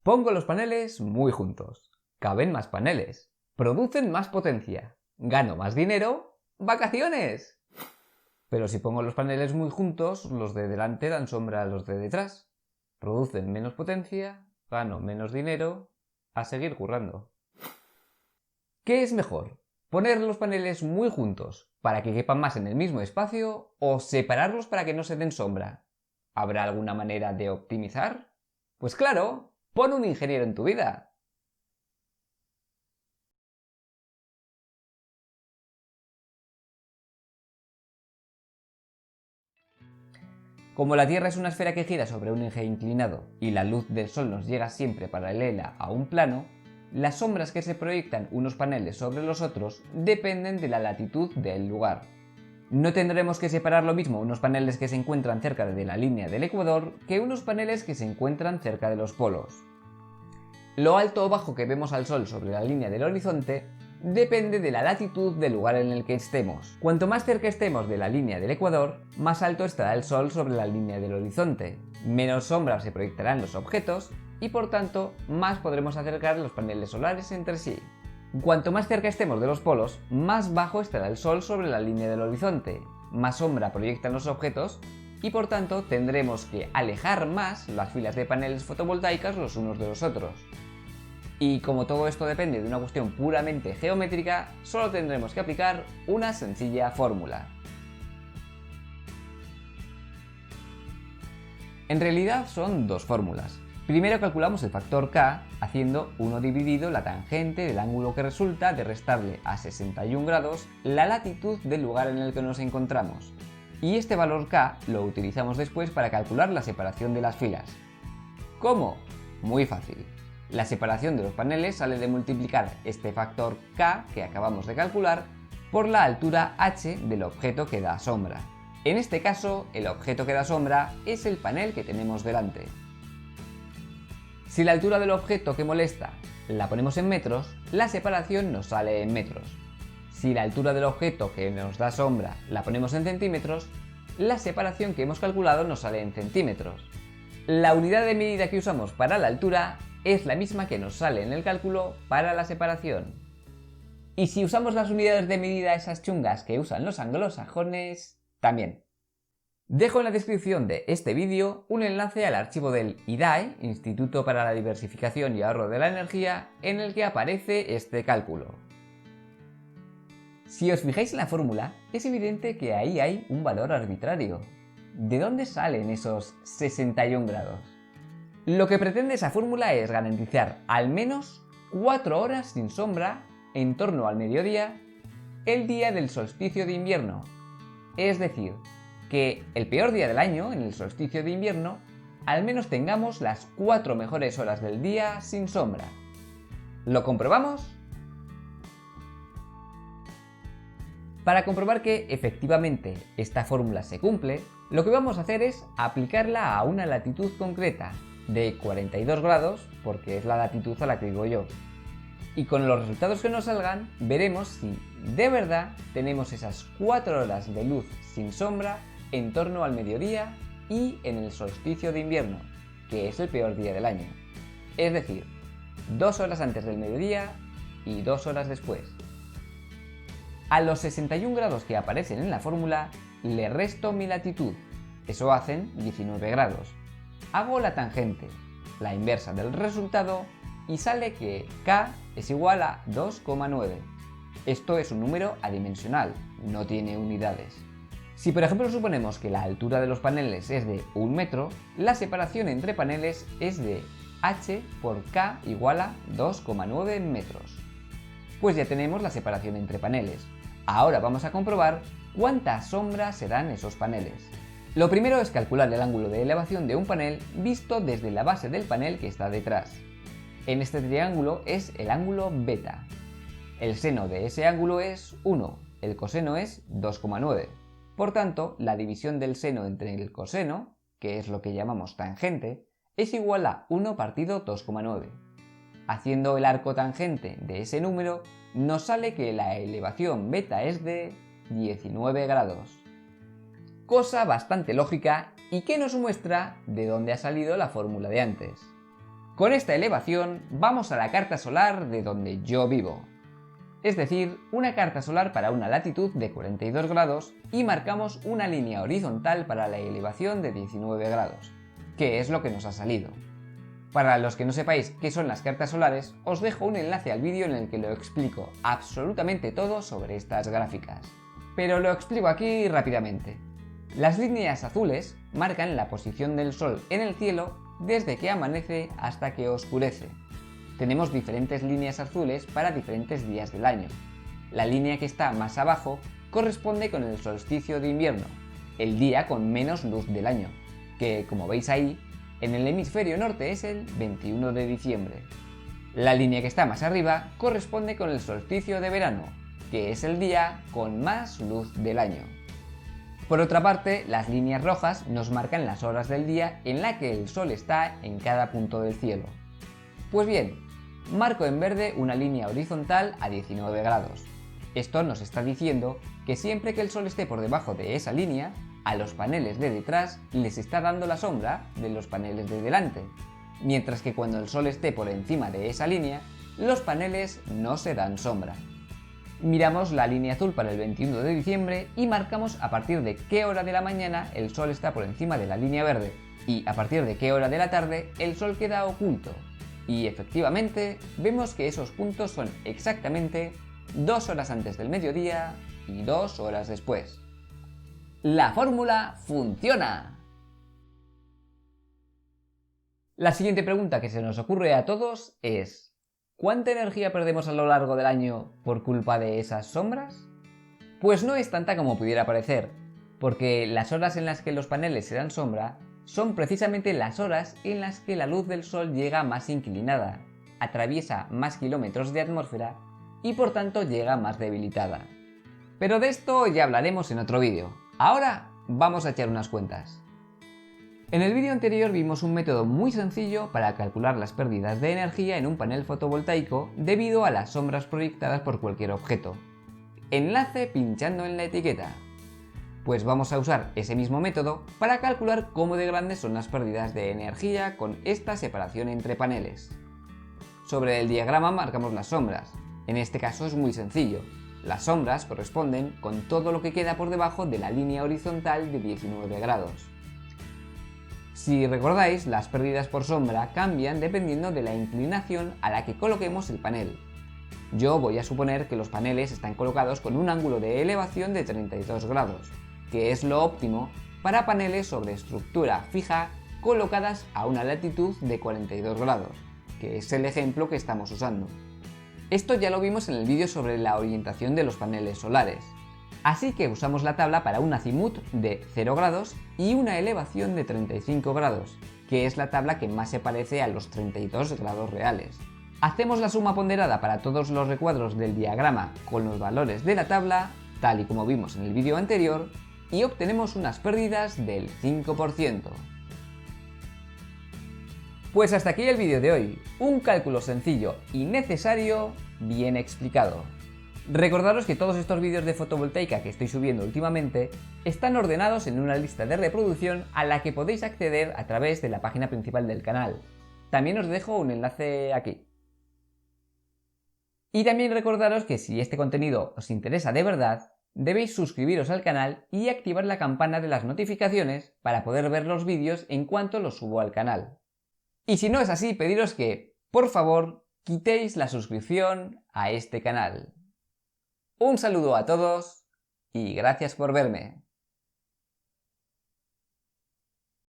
Pongo los paneles muy juntos. Caben más paneles. Producen más potencia. Gano más dinero. ¡Vacaciones! Pero si pongo los paneles muy juntos, los de delante dan sombra a los de detrás. Producen menos potencia. Gano menos dinero. A seguir currando. ¿Qué es mejor? ¿Poner los paneles muy juntos para que quepan más en el mismo espacio o separarlos para que no se den sombra? ¿Habrá alguna manera de optimizar? Pues claro, pon un ingeniero en tu vida. Como la Tierra es una esfera que gira sobre un eje inclinado y la luz del Sol nos llega siempre paralela a un plano, las sombras que se proyectan unos paneles sobre los otros dependen de la latitud del lugar. No tendremos que separar lo mismo unos paneles que se encuentran cerca de la línea del ecuador que unos paneles que se encuentran cerca de los polos. Lo alto o bajo que vemos al Sol sobre la línea del horizonte depende de la latitud del lugar en el que estemos. Cuanto más cerca estemos de la línea del ecuador, más alto estará el Sol sobre la línea del horizonte, menos sombra se proyectarán los objetos y por tanto más podremos acercar los paneles solares entre sí. Cuanto más cerca estemos de los polos, más bajo estará el Sol sobre la línea del horizonte, más sombra proyectan los objetos y por tanto tendremos que alejar más las filas de paneles fotovoltaicas los unos de los otros. Y como todo esto depende de una cuestión puramente geométrica, solo tendremos que aplicar una sencilla fórmula. En realidad son dos fórmulas. Primero calculamos el factor K haciendo 1 dividido la tangente del ángulo que resulta de restarle a 61 grados la latitud del lugar en el que nos encontramos. Y este valor K lo utilizamos después para calcular la separación de las filas. ¿Cómo? Muy fácil. La separación de los paneles sale de multiplicar este factor K que acabamos de calcular por la altura h del objeto que da sombra. En este caso, el objeto que da sombra es el panel que tenemos delante. Si la altura del objeto que molesta la ponemos en metros, la separación nos sale en metros. Si la altura del objeto que nos da sombra la ponemos en centímetros, la separación que hemos calculado nos sale en centímetros. La unidad de medida que usamos para la altura es la misma que nos sale en el cálculo para la separación. Y si usamos las unidades de medida esas chungas que usan los anglosajones, también. Dejo en la descripción de este vídeo un enlace al archivo del IDAE, Instituto para la Diversificación y Ahorro de la Energía, en el que aparece este cálculo. Si os fijáis en la fórmula, es evidente que ahí hay un valor arbitrario. ¿De dónde salen esos 61 grados? Lo que pretende esa fórmula es garantizar al menos 4 horas sin sombra en torno al mediodía el día del solsticio de invierno. Es decir, que el peor día del año, en el solsticio de invierno, al menos tengamos las 4 mejores horas del día sin sombra. ¿Lo comprobamos? Para comprobar que efectivamente esta fórmula se cumple, lo que vamos a hacer es aplicarla a una latitud concreta, de 42 grados, porque es la latitud a la que vivo yo. Y con los resultados que nos salgan, veremos si de verdad tenemos esas 4 horas de luz sin sombra en torno al mediodía y en el solsticio de invierno, que es el peor día del año. Es decir, 2 horas antes del mediodía y 2 horas después. A los 61 grados que aparecen en la fórmula, le resto mi latitud, eso hacen 19 grados. Hago la tangente, la inversa del resultado, y sale que K es igual a 2,9. Esto es un número adimensional, no tiene unidades. Si por ejemplo suponemos que la altura de los paneles es de 1 metro, la separación entre paneles es de h por K igual a 2,9 metros. Pues ya tenemos la separación entre paneles. Ahora vamos a comprobar cuánta sombra se dan esos paneles. Lo primero es calcular el ángulo de elevación de un panel visto desde la base del panel que está detrás. En este triángulo es el ángulo beta. El seno de ese ángulo es 1, el coseno es 2,9. Por tanto, la división del seno entre el coseno, que es lo que llamamos tangente, es igual a 1 partido 2,9. Haciendo el arco tangente de ese número, nos sale que la elevación beta es de 19 grados. Cosa bastante lógica y que nos muestra de dónde ha salido la fórmula de antes. Con esta elevación vamos a la carta solar de donde yo vivo. Es decir, una carta solar para una latitud de 42 grados y marcamos una línea horizontal para la elevación de 19 grados, que es lo que nos ha salido. Para los que no sepáis qué son las cartas solares, os dejo un enlace al vídeo en el que lo explico absolutamente todo sobre estas gráficas. Pero lo explico aquí rápidamente. Las líneas azules marcan la posición del Sol en el cielo desde que amanece hasta que oscurece. Tenemos diferentes líneas azules para diferentes días del año. La línea que está más abajo corresponde con el solsticio de invierno, el día con menos luz del año, que como veis ahí, en el hemisferio norte es el 21 de diciembre. La línea que está más arriba corresponde con el solsticio de verano, que es el día con más luz del año. Por otra parte, las líneas rojas nos marcan las horas del día en la que el Sol está en cada punto del cielo. Pues bien, marco en verde una línea horizontal a 19 grados. Esto nos está diciendo que siempre que el Sol esté por debajo de esa línea, a los paneles de detrás les está dando la sombra de los paneles de delante, mientras que cuando el Sol esté por encima de esa línea, los paneles no se dan sombra. Miramos la línea azul para el 21 de diciembre y marcamos a partir de qué hora de la mañana el Sol está por encima de la línea verde y a partir de qué hora de la tarde el Sol queda oculto. Y efectivamente, vemos que esos puntos son exactamente 2 horas antes del mediodía y 2 horas después. ¡La fórmula funciona! La siguiente pregunta que se nos ocurre a todos es: ¿cuánta energía perdemos a lo largo del año por culpa de esas sombras? Pues no es tanta como pudiera parecer, porque las horas en las que los paneles se dan sombra son precisamente las horas en las que la luz del Sol llega más inclinada, atraviesa más kilómetros de atmósfera y por tanto llega más debilitada. Pero de esto ya hablaremos en otro vídeo. Ahora vamos a echar unas cuentas. En el vídeo anterior vimos un método muy sencillo para calcular las pérdidas de energía en un panel fotovoltaico debido a las sombras proyectadas por cualquier objeto. Enlace pinchando en la etiqueta. Pues vamos a usar ese mismo método para calcular cómo de grandes son las pérdidas de energía con esta separación entre paneles. Sobre el diagrama marcamos las sombras. En este caso es muy sencillo. Las sombras corresponden con todo lo que queda por debajo de la línea horizontal de 19 grados. Si recordáis, las pérdidas por sombra cambian dependiendo de la inclinación a la que coloquemos el panel. Yo voy a suponer que los paneles están colocados con un ángulo de elevación de 32 grados, que es lo óptimo para paneles sobre estructura fija colocadas a una latitud de 42 grados, que es el ejemplo que estamos usando. Esto ya lo vimos en el vídeo sobre la orientación de los paneles solares, así que usamos la tabla para un azimut de 0 grados y una elevación de 35 grados, que es la tabla que más se parece a los 32 grados reales. Hacemos la suma ponderada para todos los recuadros del diagrama con los valores de la tabla, tal y como vimos en el vídeo anterior, y obtenemos unas pérdidas del 5%. Pues hasta aquí el vídeo de hoy, un cálculo sencillo y necesario, bien explicado. Recordaros que todos estos vídeos de fotovoltaica que estoy subiendo últimamente están ordenados en una lista de reproducción a la que podéis acceder a través de la página principal del canal. También os dejo un enlace aquí. Y también recordaros que si este contenido os interesa de verdad, debéis suscribiros al canal y activar la campana de las notificaciones para poder ver los vídeos en cuanto los subo al canal. Y si no es así, pediros que, por favor, quitéis la suscripción a este canal. Un saludo a todos y gracias por verme.